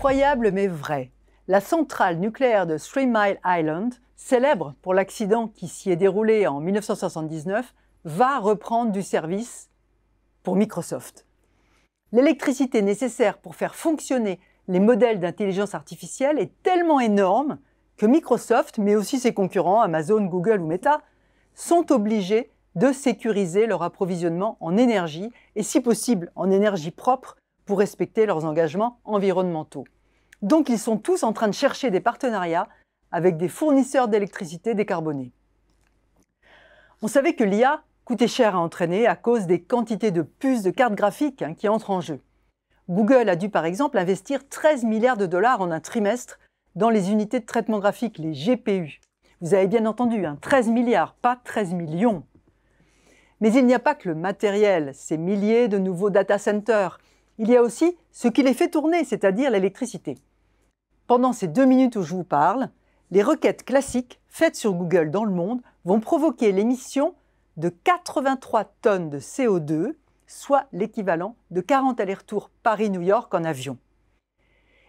Incroyable mais vrai, la centrale nucléaire de 3 Mile Island, célèbre pour l'accident qui s'y est déroulé en 1979, va reprendre du service pour Microsoft. L'électricité nécessaire pour faire fonctionner les modèles d'intelligence artificielle est tellement énorme que Microsoft, mais aussi ses concurrents Amazon, Google ou Meta, sont obligés de sécuriser leur approvisionnement en énergie et si possible en énergie propre pour respecter leurs engagements environnementaux. Donc ils sont tous en train de chercher des partenariats avec des fournisseurs d'électricité décarbonés. On savait que l'IA coûtait cher à entraîner à cause des quantités de puces de cartes graphiques qui entrent en jeu. Google a dû par exemple investir 13 milliards de dollars en un trimestre dans les unités de traitement graphique, les GPU. Vous avez bien entendu, 13 milliards, pas 13 millions. Mais il n'y a pas que le matériel, ces milliers de nouveaux data centers. Il y a aussi ce qui les fait tourner, c'est-à-dire l'électricité. Pendant ces 2 minutes où je vous parle, les requêtes classiques faites sur Google dans le monde vont provoquer l'émission de 83 tonnes de CO2, soit l'équivalent de 40 allers-retours Paris-New York en avion.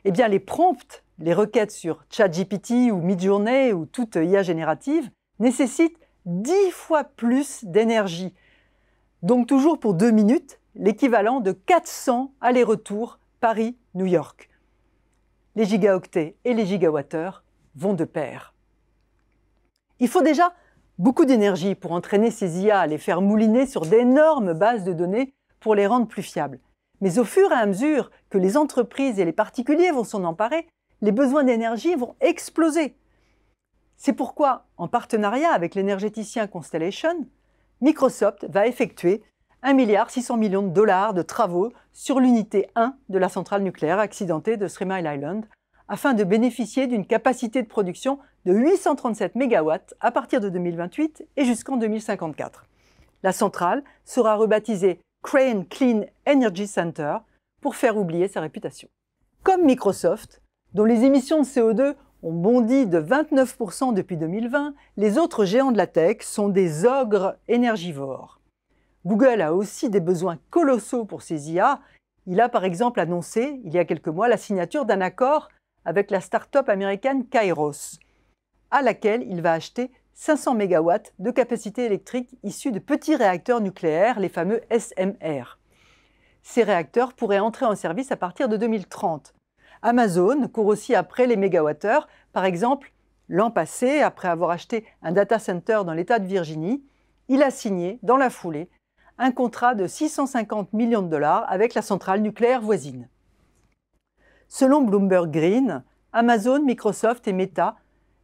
Eh bien, les prompts, les requêtes sur ChatGPT ou Midjourney ou toute IA générative nécessitent 10 fois plus d'énergie. Donc toujours pour 2 minutes, l'équivalent de 400 allers-retours Paris-New York. Les gigaoctets et les gigawattheures vont de pair. Il faut déjà beaucoup d'énergie pour entraîner ces IA, les faire mouliner sur d'énormes bases de données pour les rendre plus fiables. Mais au fur et à mesure que les entreprises et les particuliers vont s'en emparer, les besoins d'énergie vont exploser. C'est pourquoi, en partenariat avec l'énergéticien Constellation, Microsoft va effectuer 1,6 milliard de dollars de travaux sur l'unité 1 de la centrale nucléaire accidentée de 3 Mile Island, afin de bénéficier d'une capacité de production de 837 MW à partir de 2028 et jusqu'en 2054. La centrale sera rebaptisée Crane Clean Energy Center pour faire oublier sa réputation. Comme Microsoft, dont les émissions de CO2 ont bondi de 29% depuis 2020, les autres géants de la tech sont des ogres énergivores. Google a aussi des besoins colossaux pour ses IA. Il a par exemple annoncé, il y a quelques mois, la signature d'un accord avec la start-up américaine Kairos, à laquelle il va acheter 500 MW de capacité électrique issus de petits réacteurs nucléaires, les fameux SMR. Ces réacteurs pourraient entrer en service à partir de 2030. Amazon court aussi après les mégawattheures. Par exemple, l'an passé, après avoir acheté un data center dans l'État de Virginie, il a signé, dans la foulée, un contrat de 650 millions de dollars avec la centrale nucléaire voisine. Selon Bloomberg Green, Amazon, Microsoft et Meta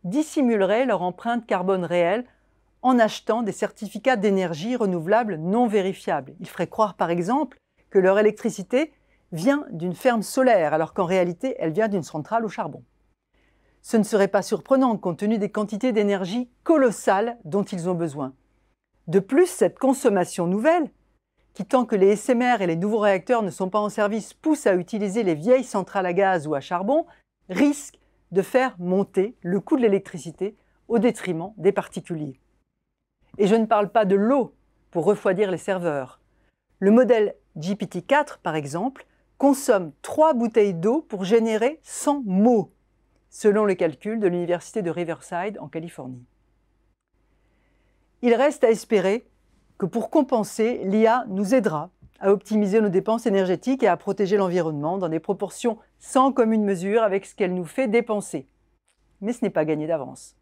dissimuleraient leur empreinte carbone réelle en achetant des certificats d'énergie renouvelable non vérifiables. Ils feraient croire par exemple que leur électricité vient d'une ferme solaire alors qu'en réalité elle vient d'une centrale au charbon. Ce ne serait pas surprenant compte tenu des quantités d'énergie colossales dont ils ont besoin. De plus, cette consommation nouvelle, qui tant que les SMR et les nouveaux réacteurs ne sont pas en service pousse à utiliser les vieilles centrales à gaz ou à charbon, risque de faire monter le coût de l'électricité au détriment des particuliers. Et je ne parle pas de l'eau pour refroidir les serveurs. Le modèle GPT-4, par exemple, consomme 3 bouteilles d'eau pour générer 100 mots, selon le calcul de l'université de Riverside en Californie. Il reste à espérer que pour compenser, l'IA nous aidera à optimiser nos dépenses énergétiques et à protéger l'environnement dans des proportions sans commune mesure avec ce qu'elle nous fait dépenser. Mais ce n'est pas gagné d'avance.